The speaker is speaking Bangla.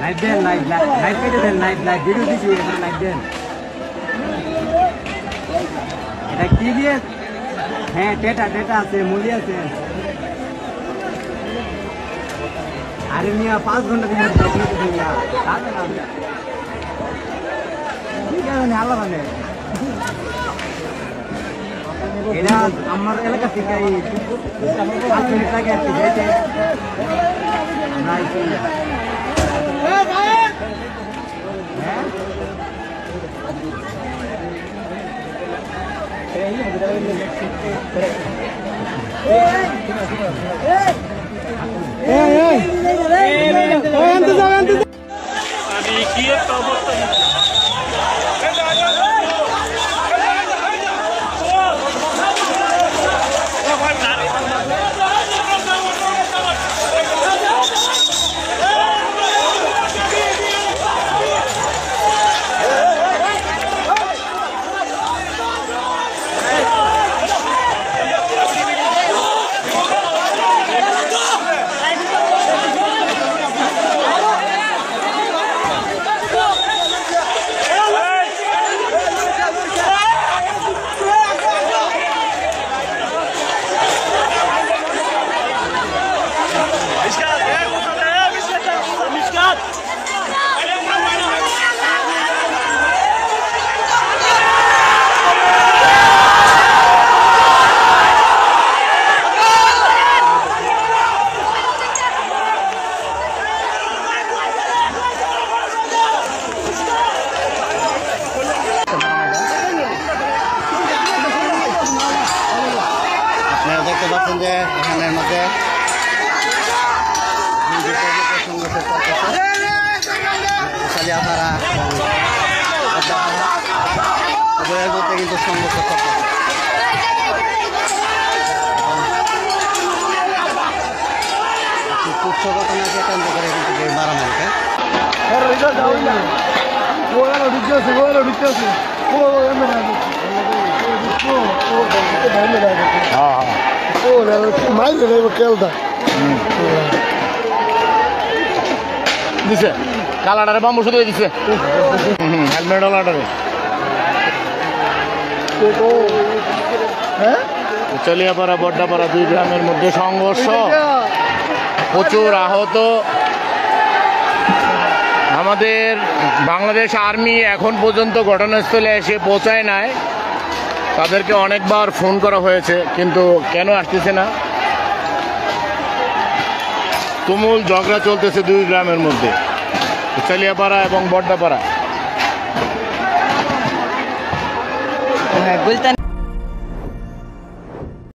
লাইট দেন, লাইট লাইট কেটে দেন, লাইট লাইট ভিডিও দিচ্ছি, লাইট দেন। এটা কি দিয়ে? হ্যাঁ, টেটা টেটা আছে, মুলি আছে। আরে মিয়া 5 ঘন্টা দিন আল্লাহ মানে এটা আমার এলাকা থেকে 5 মিনিট লাগে আর কি যাইতে। দেখতে পাচ্ছেন যে এখানের মধ্যে সালিয়াপাড়া উভয়ের মধ্যে কিন্তু সংঘর্ষ চলছে। তুচ্ছ ঘটনাকে কেন্দ্র করে কিন্তু মারামারিতে দিছে কালাটারে বাম্বু শুধু দিছে হেলমেট ওলাটারে চলিয়াপাড়া বড্ডাপাড়া 2 গ্রামের মধ্যে সংঘর্ষ, প্রচুর আহত। আমাদের বাংলাদেশ আর্মি এখন পর্যন্ত ঘটনাস্থলে এসে পৌঁছায় নাই। তাদেরকে অনেকবার ফোন করা হয়েছে কিন্তু কেন আসতেছে না। তুমুল ঝগড়া চলতেছে 2 গ্রামের মধ্যে, চলিয়াপাড়া এবং বড্ডাপাড়া।